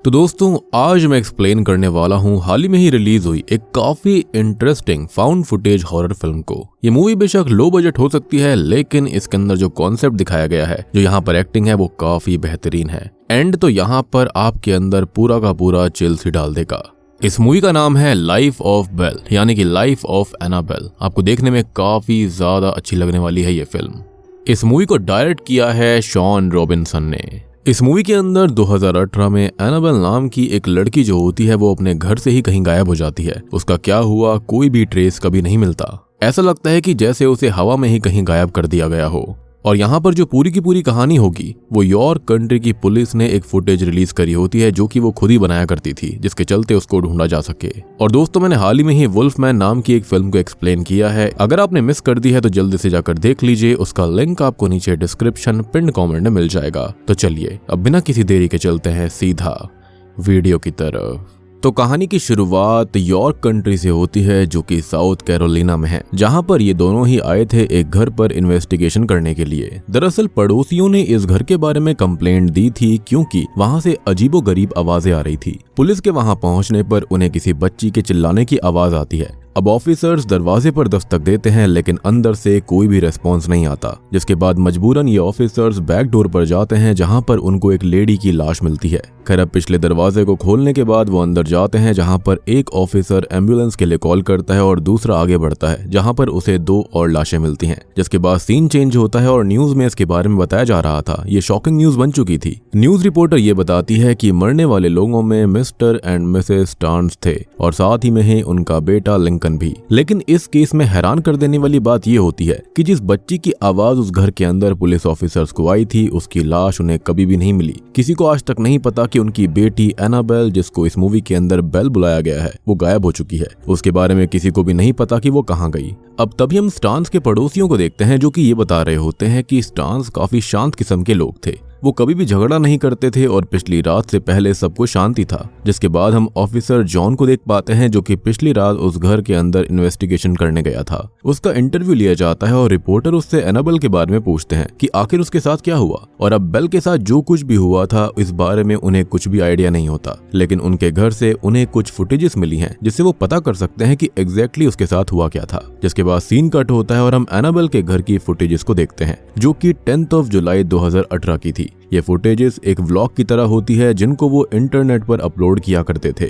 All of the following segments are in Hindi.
तो दोस्तों आज मैं एक्सप्लेन करने वाला हूँ हाल ही में ही रिलीज हुई एक काफी interesting found footage horror film को। ये मूवी बेशक लो बजट हो सकती है, लेकिन इसके अंदर जो कॉन्सेप्ट दिखाया गया है, जो यहाँ पर एक्टिंग है, वो काफी बेहतरीन है। एंड तो यहाँ पर आपके अंदर पूरा का पूरा चिल्स ही डाल देगा। इस मूवी का नाम है लाइफ ऑफ बेल, यानी कि लाइफ ऑफ एनाबेल। आपको देखने में काफी ज्यादा अच्छी लगने वाली है ये फिल्म। इस मूवी को डायरेक्ट किया है शॉन रॉबिन्सन ने। इस मूवी के अंदर 2018 में एनाबेल नाम की एक लड़की जो होती है वो अपने घर से ही कहीं गायब हो जाती है। उसका क्या हुआ कोई भी ट्रेस कभी नहीं मिलता। ऐसा लगता है कि जैसे उसे हवा में ही कहीं गायब कर दिया गया हो। और यहाँ पर जो पूरी की पूरी कहानी होगी वो यॉर्क कंट्री की पुलिस ने एक फुटेज रिलीज करी होती है, जो कि वो खुद ही बनाया करती थी, जिसके चलते उसको ढूंढा जा सके। और दोस्तों मैंने हाल ही में ही वुल्फमैन नाम की एक फिल्म को एक्सप्लेन किया है। अगर आपने मिस कर दी है तो जल्दी से जाकर देख लीजिए। उसका लिंक आपको नीचे डिस्क्रिप्शन पिन कॉमेंट में मिल जाएगा। तो चलिए अब बिना किसी देरी के चलते हैं सीधा वीडियो की तरफ। तो कहानी की शुरुआत यॉर्क कंट्री से होती है, जो कि साउथ कैरोलिना में है, जहां पर ये दोनों ही आए थे एक घर पर इन्वेस्टिगेशन करने के लिए। दरअसल पड़ोसियों ने इस घर के बारे में कंप्लेंट दी थी, क्योंकि वहां से अजीबोगरीब आवाजें आ रही थी। पुलिस के वहां पहुंचने पर उन्हें किसी बच्ची के चिल्लाने की आवाज आती है। अब ऑफिसर्स दरवाजे पर दस्तक देते हैं, लेकिन अंदर से कोई भी रेस्पॉन्स नहीं आता। जिसके बाद मजबूरन ये ऑफिसर्स बैक डोर पर जाते हैं, जहां पर उनको एक लेडी की लाश मिलती है। खैर अब पिछले दरवाजे को खोलने के बाद वो अंदर जाते हैं, जहां पर एक ऑफिसर एम्बुलेंस के लिए कॉल करता है और दूसरा आगे बढ़ता है, जहां पर उसे 2 और लाशें मिलती हैं। जिसके बाद सीन चेंज होता है और न्यूज में इसके बारे में बताया जा रहा था। ये शॉकिंग न्यूज बन चुकी थी। न्यूज रिपोर्टर ये बताती है कि मरने वाले लोगों में मिस्टर एंड मिसेस स्टार्न्स थे और साथ ही में ही उनका बेटा लिंकन भी। लेकिन इस केस में हैरान कर देने वाली बात यह होती है कि जिस बच्ची की आवाज उस घर के अंदर पुलिस ऑफिसर्स को आई थी, उसकी लाश उन्हें कभी भी नहीं मिली। किसी को आज तक नहीं पता कि उनकी बेटी एनाबेल, जिसको इस मूवी के अंदर बेल बुलाया गया है, वो गायब हो चुकी है। उसके बारे में किसी को भी नहीं पता कि वो कहाँ गई। अब तभी हम स्टार्न्स के पड़ोसियों को देखते हैं, जो कि ये बता रहे होते हैं कि स्टार्न्स काफी शांत किस्म के लोग थे। वो कभी भी झगड़ा नहीं करते थे और पिछली रात से पहले सब कुछ शांति था। जिसके बाद हम ऑफिसर जॉन को देख पाते हैं, जो कि पिछली रात उस घर के अंदर इन्वेस्टिगेशन करने गया था। उसका इंटरव्यू लिया जाता है और रिपोर्टर उससे एनाबेल के बारे में पूछते हैं कि आखिर उसके साथ क्या हुआ। और अब बेल के साथ जो कुछ भी हुआ था इस बारे में उन्हें कुछ भी आइडिया नहीं होता, लेकिन उनके घर से उन्हें कुछ फुटेजेस मिली हैं, जिससे वो पता कर सकते हैं कि एग्जैक्टली उसके साथ हुआ क्या था। जिसके बाद सीन कट होता है और हम एनाबेल के घर की फुटेजेस को देखते हैं, जो कि 10 जुलाई 2018 की थी। ये फुटेजेस एक व्लॉग की तरह होती है, जिनको वो इंटरनेट पर अपलोड किया करते थे।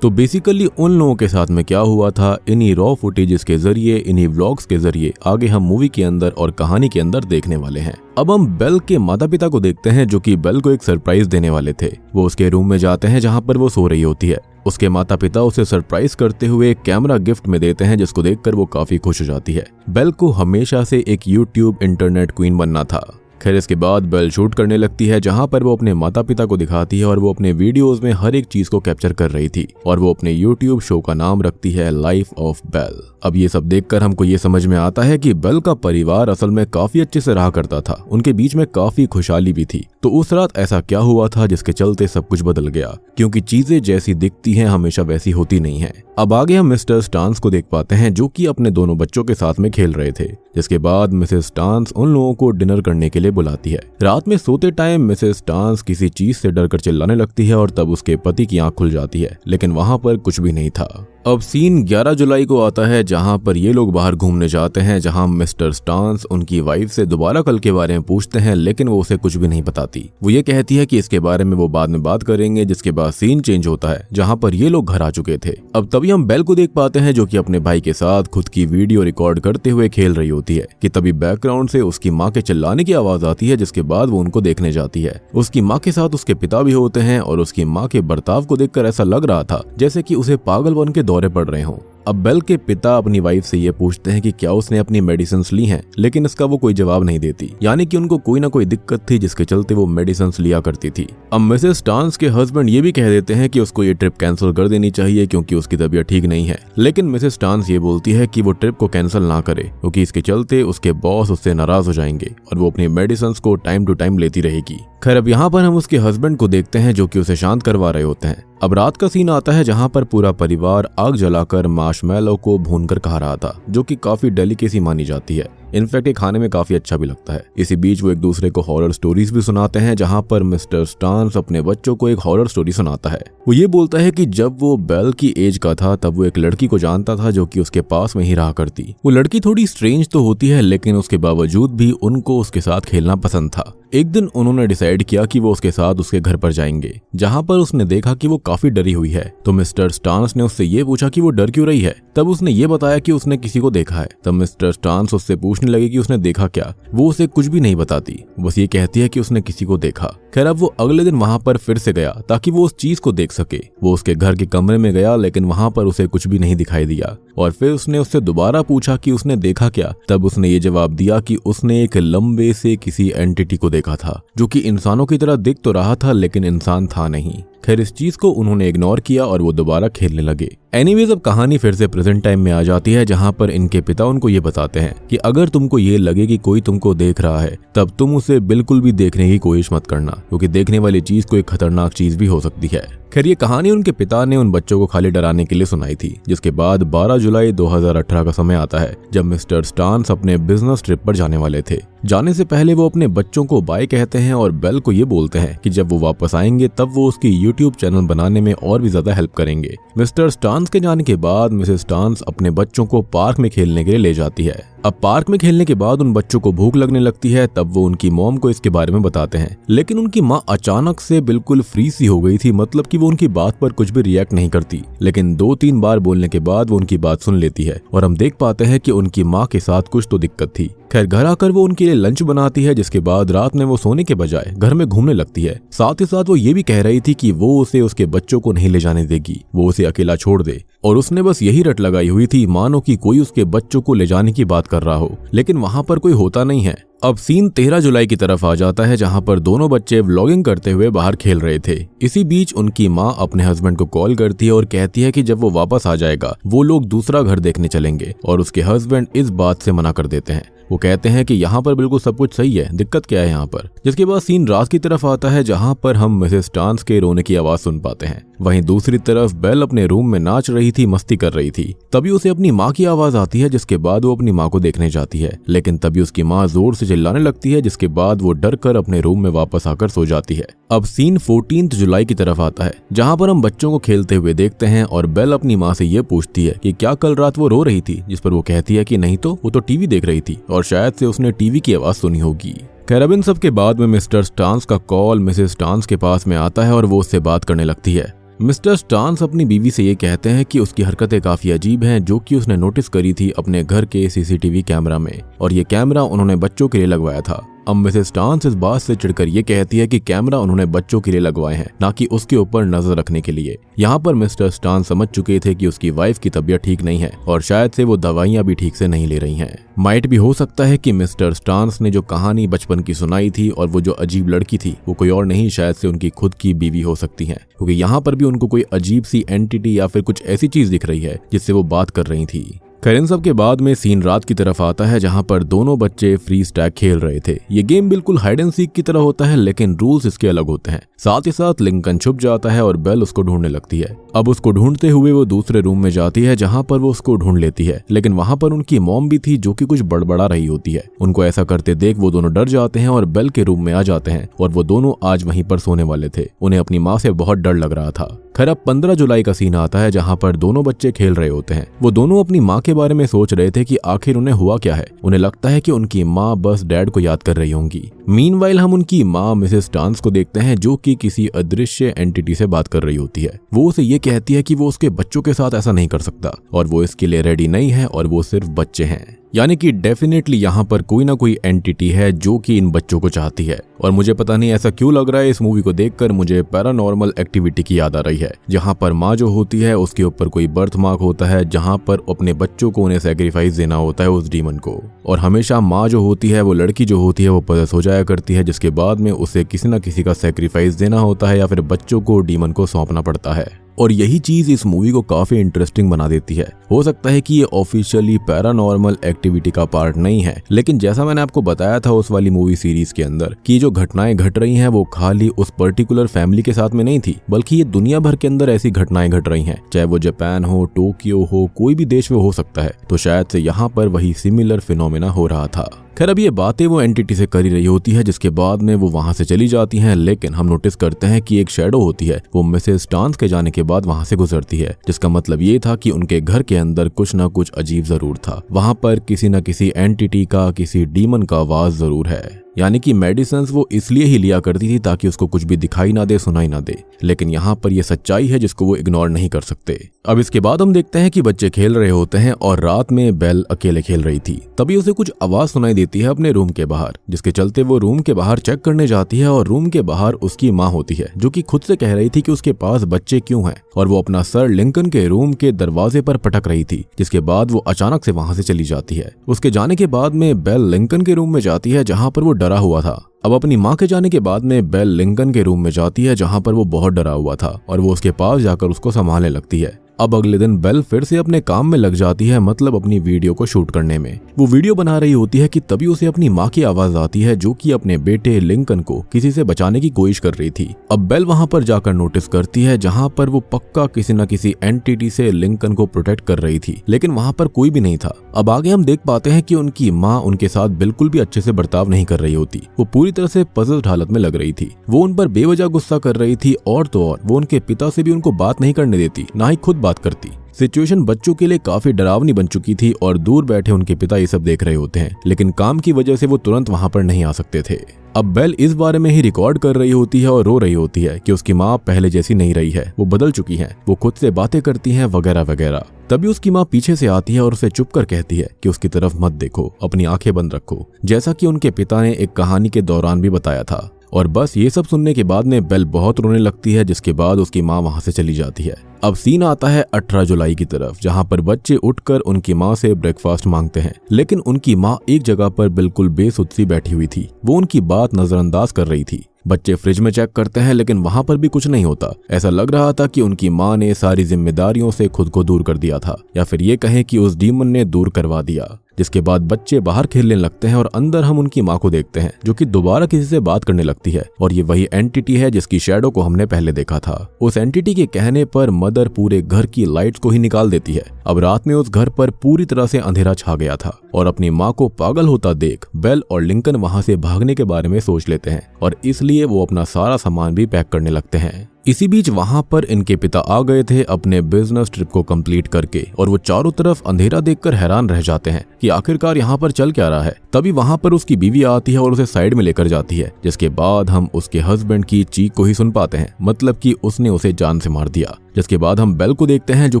तो बेसिकली उन लोगों के साथ में क्या हुआ था, इन्हीं रॉ फुटेजेस के जरिए, इन्हीं व्लॉग्स के जरिए आगे हम मूवी के अंदर और कहानी के अंदर देखने वाले हैं। अब हम बेल के माता पिता को देखते हैं, जो कि बेल को एक सरप्राइज देने वाले थे। वो उसके रूम में जाते हैं जहां पर वो सो रही होती है। उसके माता पिता उसे सरप्राइज करते हुए एक कैमरा गिफ्ट में देते हैं, जिसको देखकर वो काफी खुश हो जाती है। बेल को हमेशा से एक यूट्यूब इंटरनेट क्वीन बनना था। खैर इसके बाद बेल शूट करने लगती है, जहां पर वो अपने माता पिता को दिखाती है और वो अपने वीडियोस में हर एक चीज को कैप्चर कर रही थी। और वो अपने यूट्यूब शो का नाम रखती है लाइफ ऑफ बेल। अब ये सब देखकर हमको ये समझ में आता है कि बेल का परिवार असल में काफी अच्छे से रहा करता था। उनके बीच में काफी खुशहाली भी थी। तो उस रात ऐसा क्या हुआ था जिसके चलते सब कुछ बदल गया, क्योंकि चीजें जैसी दिखती हैं हमेशा वैसी होती नहीं है। अब आगे हम मिस्टर स्टार्न्स को देख पाते हैं, जो कि अपने दोनों बच्चों के साथ में खेल रहे थे। जिसके बाद मिसेस स्टार्न्स उन लोगों को डिनर करने के लिए बुलाती है। रात में सोते टाइम मिसेस स्टार्न्स किसी चीज से डरकर चिल्लाने लगती है और तब उसके पति की आंख खुल जाती है, लेकिन वहां पर कुछ भी नहीं था। अब सीन 11 जुलाई को आता है, जहां पर ये लोग बाहर घूमने जाते हैं, जहां मिस्टर स्टार्न्स उनकी वाइफ से दोबारा कल के बारे में पूछते हैं, लेकिन वो उसे कुछ भी नहीं बताती। वो ये कहती है कि इसके बारे में वो बाद में बात करेंगे। जिसके बाद सीन चेंज होता है, जहां पर ये लोग घर आ चुके थे। अब तभी हम बेल को देख पाते हैं, जो कि अपने भाई के साथ खुद की वीडियो रिकॉर्ड करते हुए खेल रही होती है कि तभी बैकग्राउंड से उसकी माँ के चिल्लाने की आवाज आती है। जिसके बाद वो उनको देखने जाती है। उसकी माँ के साथ उसके पिता भी होते हैं और उसकी माँ के बर्ताव को देखकर ऐसा लग रहा था जैसे कि उसे पागलपन के दौरे पड़ रहे हों। अब बेल के पिता अपनी वाइफ से ये पूछते हैं कि क्या उसने अपनी मेडिसिन्स ली हैं, लेकिन इसका वो कोई जवाब नहीं देती। यानी कि उनको कोई ना कोई दिक्कत थी, जिसके चलते वो मेडिसिन्स लिया करती थी। अब मिसेस स्टार्न्स के हस्बैंड ये भी कह देते हैं कि उसको ये ट्रिप कैंसिल कर देनी चाहिए, क्योंकि उसकी तबीयत ठीक नहीं है। लेकिन मिसेस स्टार्न्स ये बोलती है कि वो ट्रिप को कैंसिल ना करे, क्योंकि इसके चलते उसके बॉस उससे नाराज हो जाएंगे और वो अपनी मेडिसिन्स को टाइम टू टाइम लेती रहेगी। खैर अब यहाँ पर हम उसके हस्बैंड को देखते हैं, जो कि उसे शांत करवा रहे होते हैं। अब रात का सीन आता है, जहाँ पर पूरा परिवार आग जलाकर मार्शमैलो को भूनकर खा रहा था, जो कि काफी डेलिकेसी मानी जाती है। इनफैक्ट ये खाने में काफी अच्छा भी लगता है। इसी बीच वो एक दूसरे को हॉरर स्टोरीज भी सुनाते हैं, जहाँ पर मिस्टर स्टान्स अपने बच्चों को एक हॉरर स्टोरी सुनाता है। वो ये बोलता है कि जब वो बेल की एज का था तब वो एक लड़की को जानता था जो कि उसके पास में ही रहा करती। वो लड़की थोड़ी स्ट्रेंज तो होती है, लेकिन उसके बावजूद भी उनको उसके साथ खेलना पसंद था। एक दिन उन्होंने डिसाइड किया कि वो उसके साथ उसके घर पर जाएंगे, जहाँ पर उसने देखा कि वो काफी डरी हुई है। तो मिस्टर स्टान्स ने उससे ये पूछा कि वो डर क्यों रही है। तब उसने ये बताया कि उसने किसी को देखा है। तब मिस्टर स्टान्स उससे पूछने लगे कि उसने देखा क्या। वो उसे कुछ भी नहीं बताती, बस ये कहती है कि उसने किसी को देखा। खैर अब वो अगले दिन वहां पर फिर से गया ताकि वो उस चीज को देख सके। वो उसके घर के कमरे में गया, लेकिन वहां पर उसे कुछ भी नहीं दिखाई दिया। और फिर उसने उससे दोबारा पूछा कि उसने देखा क्या। तब उसने ये जवाब दिया कि उसने एक लंबे से किसी एंटिटी को देखा था, जो कि इंसानों की तरह दिख तो रहा था लेकिन इंसान था नहीं। खैर इस चीज को उन्होंने इग्नोर किया और वो दोबारा खेलने लगे। एनीवेज अब कहानी फिर से प्रेजेंट टाइम में आ जाती है, जहाँ पर इनके पिता उनको ये बताते हैं कि अगर तुमको ये लगे कि कोई तुमको देख रहा है तब तुम उसे बिल्कुल भी देखने की कोशिश मत करना, क्योंकि देखने वाली चीज कोई खतरनाक चीज भी हो सकती है। खैर ये कहानी उनके पिता ने उन बच्चों को खाली डराने के लिए सुनाई थी। जिसके बाद 12 जुलाई 2018 का समय आता है, जब मिस्टर स्टान्स अपने बिजनेस ट्रिप पर जाने वाले थे। जाने से पहले वो अपने बच्चों को बाय कहते हैं और बेल को ये बोलते हैं कि जब वो वापस आएंगे तब वो उसकी यूट्यूब चैनल बनाने में और भी ज्यादा हेल्प करेंगे। मिस्टर स्टान्स के जाने के बाद मिसेस स्टान्स अपने बच्चों को पार्क में खेलने के लिए ले जाती है। अब पार्क में खेलने के बाद उन बच्चों को भूख लगने लगती है। तब वो उनकी मॉम को इसके बारे में बताते हैं, लेकिन उनकी माँ अचानक से बिल्कुल फ्री सी हो गई थी, मतलब कि वो उनकी बात पर कुछ भी रिएक्ट नहीं करती। लेकिन 2-3 बार बोलने के बाद वो उनकी बात सुन लेती है और हम देख पाते हैं कि उनकी माँ के साथ कुछ तो दिक्कत थी। खैर घर आकर वो उनके लिए लंच बनाती है, जिसके बाद रात में वो सोने के बजाय घर में घूमने लगती है। साथ ही साथ वो ये भी कह रही थी कि वो उसे उसके बच्चों को नहीं ले जाने देगी, वो उसे अकेला छोड़ दे। और उसने बस यही रट लगाई हुई थी मानो कि कोई उसके बच्चों को ले जाने की बात कर रहा हो, लेकिन वहां पर कोई होता नहीं है। अब सीन 13 जुलाई की तरफ आ जाता है, जहां पर दोनों बच्चे व्लॉगिंग करते हुए बाहर खेल रहे थे। इसी बीच उनकी माँ अपने हस्बैंड को कॉल करती है और कहती है कि जब वो वापस आ जाएगा वो लोग दूसरा घर देखने चलेंगे, और उसके हस्बैंड इस बात से मना कर देते हैं। वो कहते हैं कि यहाँ पर बिल्कुल सब कुछ सही है, दिक्कत क्या है यहाँ पर। जिसके बाद सीन रात की तरफ आता है, जहाँ पर हम मिसेस स्टान्स के रोने की आवाज सुन पाते हैं। वहीं दूसरी तरफ बेल अपने रूम में नाच रही थी, मस्ती कर रही थी। तभी उसे अपनी माँ की आवाज आती है, जिसके बाद वो अपनी माँ को देखने जाती है, लेकिन तभी उसकी माँ जोर से चिल्लाने लगती है, जिसके बाद वो डर कर अपने रूम में वापस आकर सो जाती है। अब सीन 14 जुलाई की तरफ आता है, जहाँ पर हम बच्चों को खेलते हुए देखते हैं और बेल अपनी माँ से ये पूछती है कि क्या कल रात वो रो रही थी, जिस पर वो कहती है कि नहीं तो वो तो टीवी देख रही थी और शायद से उसने टीवी की आवाज सुनी होगी। खैर अब इन सब के बाद में मिस्टर स्टान्स का कॉल मिसेस स्टान्स के पास में आता है और वो उससे बात करने लगती है। मिस्टर स्टान्स अपनी बीवी से ये कहते हैं कि उसकी हरकतें काफी अजीब हैं, जो कि उसने नोटिस करी थी अपने घर के सीसीटीवी कैमरा में, और ये कैमरा उन्होंने बच्चों के लिए लगवाया था। अब मिसेस स्टान्स इस बात से चिढ़कर ये कहती है कि कैमरा उन्होंने बच्चों के लिए लगवाए हैं, ना कि उसके ऊपर नजर रखने के लिए। यहाँ पर मिस्टर स्टान्स समझ चुके थे कि उसकी वाइफ की तबीयत ठीक नहीं है और शायद से वो दवाइयाँ भी ठीक से नहीं ले रही हैं। माइट भी हो सकता है कि मिस्टर स्टान्स ने जो कहानी बचपन की सुनाई थी और वो जो अजीब लड़की थी वो कोई और नहीं, शायद से उनकी खुद की बीवी हो सकती है, क्योंकि यहाँ पर भी उनको कोई अजीब सी एंटिटी या फिर कुछ ऐसी चीज दिख रही है जिससे वो बात कर रही थी। खैर इन सब के बाद में सीन रात की तरफ आता है, जहां पर दोनों बच्चे फ्रीज टैग खेल रहे थे। ये गेम बिल्कुल हाइड एंड सीक की तरह होता है, लेकिन रूल्स इसके अलग होते हैं। साथ ही साथ लिंकन छुप जाता है और बेल उसको ढूंढने लगती है। अब उसको ढूंढते हुए वो दूसरे रूम में जाती है, जहां पर वो उसको ढूंढ लेती है, लेकिन वहां पर उनकी मॉम भी थी, जो कि कुछ बड़बड़ा रही होती है। उनको ऐसा करते देख वो दोनों डर जाते हैं और बेल के रूम में आ जाते हैं, और वो दोनों आज वहीं पर सोने वाले थे। उन्हें अपनी माँ से बहुत डर लग रहा था। खैर अब 15 जुलाई का सीन आता है, जहां पर दोनों बच्चे खेल रहे होते हैं। वो दोनों अपनी माँ के बारे में सोच रहे थे कि आखिर उन्हें हुआ क्या है। उन्हें लगता है कि उनकी माँ बस डैड को याद कर रही होंगी। मीनवाइल हम उनकी माँ मिसेस स्टान्स को देखते हैं, जो कि किसी अदृश्य एंटिटी से बात कर रही होती है। वो उसे ये कहती है कि वो उसके बच्चों के साथ ऐसा नहीं कर सकता और वो इसके लिए रेडी नहीं है, और वो सिर्फ बच्चे हैं। यानी कि डेफिनेटली यहाँ पर कोई ना कोई एंटिटी है जो कि इन बच्चों को चाहती है। और मुझे पता नहीं ऐसा क्यों लग रहा है, इस मूवी को देखकर मुझे पैरानॉर्मल एक्टिविटी की याद आ रही है, जहाँ पर माँ जो होती है उसके ऊपर कोई बर्थ मार्क होता है, जहाँ पर अपने बच्चों को उन्हें सैक्रिफाइस देना होता है उस डीमन को। और हमेशा माँ जो होती है, वो लड़की जो होती है, वो पॉसेस हो जाया करती है, जिसके बाद में उसे किसी न किसी का सैक्रिफाइस देना होता है या फिर बच्चों को डीमन को सौंपना पड़ता है। और यही चीज इस मूवी को काफी इंटरेस्टिंग बना देती है। हो सकता है कि ये ऑफिशियली पैरानॉर्मल एक्टिविटी का पार्ट नहीं है, लेकिन जैसा मैंने आपको बताया था उस वाली मूवी सीरीज के अंदर कि जो घटनाएं घट रही हैं वो खाली उस पर्टिकुलर फैमिली के साथ में नहीं थी, बल्कि ये दुनिया भर के अंदर ऐसी घटनाएं घट रही हैं, चाहे वो जापान हो, टोक्यो हो, कोई भी देश में हो सकता है। तो शायद से यहाँ पर वही सिमिलर फिनोमेना हो रहा था। खैर अब ये बातें वो एंटिटी से करी रही होती है, जिसके बाद में वो वहां से चली जाती हैं, लेकिन हम नोटिस करते हैं कि एक शैडो होती है वो मिसेस स्टांस के जाने के बाद वहां से गुजरती है, जिसका मतलब ये था कि उनके घर के अंदर कुछ ना कुछ अजीब जरूर था। वहां पर किसी न किसी एंटिटी का, किसी डीमन का आवाज जरूर है। यानी कि मेडिसिन वो इसलिए ही लिया करती थी ताकि उसको कुछ भी दिखाई ना दे, सुनाई ना दे, लेकिन यहाँ पर ये सच्चाई है जिसको वो इग्नोर नहीं कर सकते। अब इसके बाद हम देखते हैं कि बच्चे खेल रहे होते हैं और रात में बेल अकेले खेल रही थी। तभी उसे कुछ आवाज सुनाई देती है अपने रूम के बाहर, जिसके चलते वो रूम के बाहर चेक करने जाती है और रूम के बाहर उसकी माँ होती है, जो कि खुद से कह रही थी कि उसके पास बच्चे क्यों हैं, और वो अपना सर लिंकन के रूम के दरवाजे पर पटक रही थी, जिसके बाद वो अचानक से वहां से चली जाती है। उसके जाने के बाद में बेल लिंकन के रूम में जाती है जहां पर वो डरा हुआ था। अब अपनी माँ के जाने के बाद में बेल लिंकन के रूम में जाती है जहां पर वो बहुत डरा हुआ था, और वो उसके पास जाकर उसको संभालने लगती है। अब अगले दिन बेल फिर से अपने काम में लग जाती है, मतलब अपनी वीडियो को शूट करने में। वो वीडियो बना रही होती है कि तभी उसे अपनी माँ की आवाज आती है, जो कि अपने बेटे लिंकन को किसी से बचाने की कोशिश कर रही थी। अब बेल वहां पर जाकर नोटिस करती है जहां पर वो पक्का किसी न किसी एंटिटी से लिंकन को प्रोटेक्ट कर रही थी, लेकिन वहां पर कोई भी नहीं था। अब आगे हम देख पाते हैं कि उनकी माँ उनके साथ बिल्कुल भी अच्छे से बर्ताव नहीं कर रही होती। वो पूरी तरह से पजल्ड हालत में लग रही थी। वो उन पर बेवजह गुस्सा कर रही थी, और तो और वो उनके पिता से भी उनको बात नहीं करने देती, ना ही खुद बात करती। सिचुएशन बच्चों के लिए काफी डरावनी बन चुकी थी और दूर बैठे उनके पिता ये सब देख रहे होते हैं, लेकिन काम की वजह से वो तुरंत वहां पर नहीं आ सकते थे। अब बेल इस बारे में ही रिकॉर्ड कर रही होती है और रो रही होती है कि उसकी माँ पहले जैसी नहीं रही है, वो बदल चुकी है, वो खुद से बातें करती हैं वगैरह वगैरह। तभी उसकी माँ पीछे से आती है और उसे चुप कर कहती है कि उसकी तरफ मत देखो, अपनी आंखें बंद रखो, जैसा कि उनके पिता ने एक कहानी के दौरान भी बताया था। और बस ये सब सुनने के बाद में बेल बहुत रोने लगती है, जिसके बाद उसकी माँ वहां से चली जाती है। अब सीन आता है 18 जुलाई की तरफ, जहां पर बच्चे उठकर उनकी माँ से ब्रेकफास्ट मांगते हैं, लेकिन उनकी माँ एक जगह पर बिल्कुल बेसुध सी बैठी हुई थी। वो उनकी बात नजरअंदाज कर रही थी। बच्चे फ्रिज में चेक करते हैं, लेकिन वहां पर भी कुछ नहीं होता। ऐसा लग रहा था कि उनकी माँ ने सारी जिम्मेदारियों से खुद को दूर कर दिया था, या फिर ये कहें कि उस डीमन ने दूर करवा दिया। जिसके बाद बच्चे बाहर खेलने लगते हैं और अंदर हम उनकी माँ को देखते हैं, जो कि दोबारा किसी से बात करने लगती है, और ये वही एंटिटी है जिसकी शैडो को हमने पहले देखा था। उस एंटिटी के कहने पर मदर पूरे घर की लाइट्स को ही निकाल देती है। अब रात में उस घर पर पूरी तरह से अंधेरा छा गया था, और अपनी माँ को पागल होता देख बेल और लिंकन वहां से भागने के बारे में सोच लेते हैं, और इसलिए वो अपना सारा सामान भी पैक करने लगते हैं। इसी बीच वहां पर इनके पिता आ गए थे अपने बिजनेस ट्रिप को कंप्लीट करके, और वो चारों तरफ अंधेरा देखकर हैरान रह जाते हैं कि आखिरकार यहाँ पर चल क्या रहा है। तभी वहां पर उसकी बीवी आती है और उसे साइड में लेकर जाती है, जिसके बाद हम उसके हस्बैंड की चीख को ही सुन पाते हैं, मतलब कि उसने उसे जान से मार दिया। जिसके बाद हम बेल को देखते हैं जो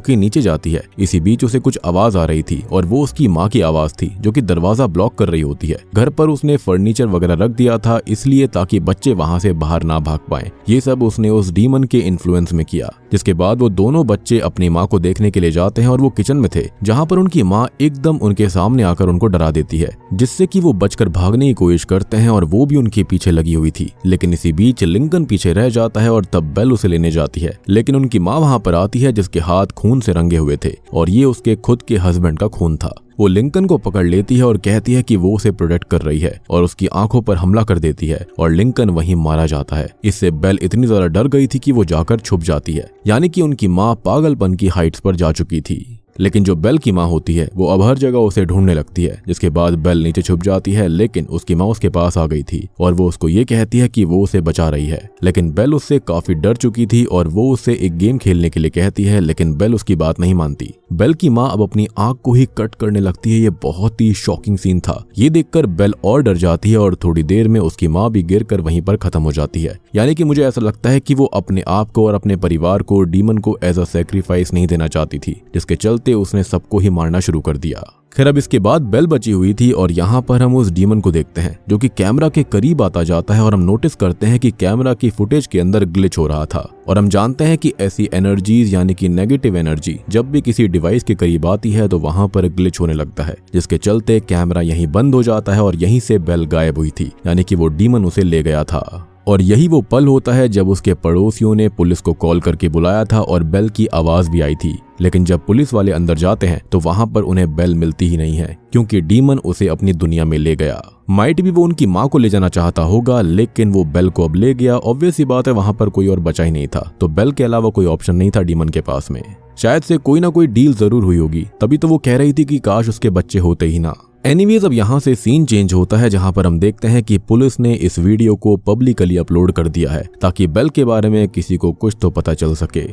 कि नीचे जाती है। इसी बीच उसे कुछ आवाज आ रही थी, और वो उसकी माँ की आवाज थी, जो कि दरवाजा ब्लॉक कर रही होती है। घर पर उसने फर्नीचर वगैरह रख दिया था, इसलिए ताकि बच्चे वहां से बाहर ना भाग पाएं। ये सब उसने उस डीमन के इन्फ्लुएंस में किया। जिसके बाद वो दोनों बच्चे अपनी माँ को देखने के लिए जाते हैं, और वो किचन में थे, जहाँ पर उनकी माँ एकदम उनके सामने आकर उनको डरा देती है, जिससे कि वो बचकर भागने की कोशिश करते हैं, और वो भी उनके पीछे लगी हुई थी। लेकिन इसी बीच लिंकन पीछे रह जाता है, और तब बेल उसे लेने जाती है, लेकिन उनकी माँ वहां पर आती है जिसके हाथ खून से रंगे हुए थे, और ये उसके खुद के हस्बैंड का खून था। वो लिंकन को पकड़ लेती है और कहती है कि वो उसे प्रोटेक्ट कर रही है, और उसकी आंखों पर हमला कर देती है, और लिंकन वहीं मारा जाता है। इससे बेल इतनी ज्यादा डर गई थी कि वो जाकर छुप जाती है, यानी कि उनकी माँ पागलपन की हाइट्स पर जा चुकी थी। लेकिन जो बेल की माँ होती है वो अब हर जगह उसे ढूंढने लगती है। जिसके बाद बेल नीचे छुप जाती है, लेकिन उसकी माँ उसके पास आ गई थी, और वो उसको ये कहती है कि वो उसे बचा रही है। लेकिन बेल उससे काफी डर चुकी थी, और वो उससे एक गेम खेलने के लिए कहती है, लेकिन बेल उसकी बात नहीं मानती। बेल की माँ अब अपनी आंख को ही कट करने लगती है। ये बहुत ही शॉकिंग सीन था। ये देखकर बेल और डर जाती है, और थोड़ी देर में उसकी माँ भी गिरकर वहीं पर खत्म हो जाती है। यानी कि मुझे ऐसा लगता है कि वो अपने आप को और अपने परिवार को डीमन को एज अ सैक्रिफाइस नहीं देना चाहती थी, जिसके चलते उसने सबको ही मारना शुरू कर दिया। खैर अब इसके बाद बेल बची हुई थी, और यहाँ पर हम उस डीमन को देखते हैं जो कि कैमरा के करीब आता जाता है, और हम नोटिस करते हैं कि कैमरा की फुटेज के अंदर ग्लिच हो रहा था। और हम जानते हैं कि ऐसी एनर्जीज यानी कि नेगेटिव एनर्जी जब भी किसी डिवाइस के करीब आती है तो वहां पर ग्लिच होने लगता है, जिसके चलते कैमरा यहीं बंद हो जाता है, और यहीं से बेल गायब हुई थी, यानी कि वो डीमन उसे ले गया था। और यही वो पल होता है जब उसके पड़ोसियों ने पुलिस को कॉल करके बुलाया था और बेल की आवाज भी आई थी। लेकिन जब पुलिस वाले अंदर जाते हैं तो वहां पर उन्हें बेल मिलती ही नहीं है, क्योंकि डीमन उसे अपनी दुनिया में ले गया। माइट भी वो उनकी माँ को ले जाना चाहता होगा, लेकिन वो बेल को अब ले गया। ऑब्वियस सी बात है, वहां पर कोई और बचा ही नहीं था, तो बेल के अलावा कोई ऑप्शन नहीं था डीमन के पास में। शायद से कोई ना कोई डील जरूर हुई होगी, तभी तो वो कह रही थी कि काश उसके बच्चे होते ही ना। एनीवेज, अब यहाँ से सीन चेंज होता है, जहां पर हम देखते हैं कि पुलिस ने इस वीडियो को पब्लिकली अपलोड कर दिया है ताकि बेल के बारे में किसी को कुछ तो पता चल सके।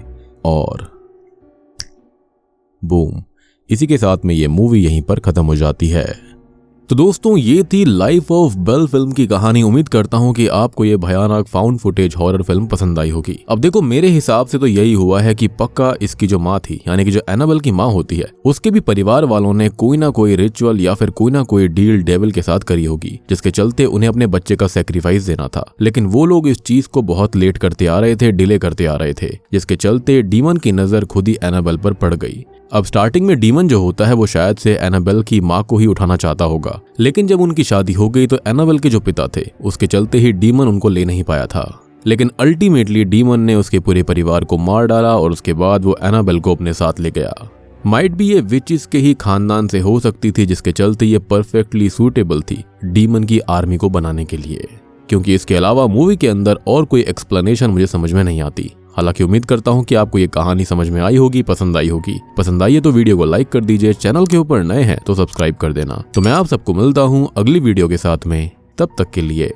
और बूम, इसी के साथ में ये मूवी यहीं पर खत्म हो जाती है। तो दोस्तों, ये थी लाइफ ऑफ बेल फिल्म की कहानी। उम्मीद करता हूँ कि आपको ये भयानक फाउंड फुटेज हॉरर फिल्म पसंद आई होगी। अब देखो, मेरे हिसाब से तो यही हुआ है कि पक्का इसकी जो माँ थी, यानी कि जो एनाबेल की माँ होती है, उसके भी परिवार वालों ने कोई ना कोई रिचुअल या फिर कोई ना कोई डील डेविल के साथ करी होगी, जिसके चलते उन्हें अपने बच्चे का सेक्रीफाइस देना था। लेकिन वो लोग इस चीज को बहुत लेट करते आ रहे थे, डिले करते आ रहे थे, जिसके चलते डीमन की नजर खुद ही एनाबेल पर पड़ गई। अब स्टार्टिंग में डीमन जो होता है वो शायद से एनाबेल की माँ को ही उठाना चाहता होगा, लेकिन जब उनकी शादी हो गई तो एनाबेल के जो पिता थे उसके चलते ही डीमन उनको ले नहीं पाया था। लेकिन अल्टीमेटली डीमन ने उसके पूरे परिवार को मार डाला और उसके बाद वो एनाबेल को अपने साथ ले गया। माइट भी ये विचिस के ही खानदान से हो सकती थी, जिसके चलते ये परफेक्टली सूटेबल थी डीमन की आर्मी को बनाने के लिए, क्योंकि इसके अलावा मूवी के अंदर और कोई एक्सप्लेनेशन मुझे समझ में नहीं आती। हालांकि उम्मीद करता हूं कि आपको ये कहानी समझ में आई होगी, पसंद आई होगी। पसंद आई है तो वीडियो को लाइक कर दीजिए, चैनल के ऊपर नए हैं तो सब्सक्राइब कर देना। तो मैं आप सबको मिलता हूं अगली वीडियो के साथ में, तब तक के लिए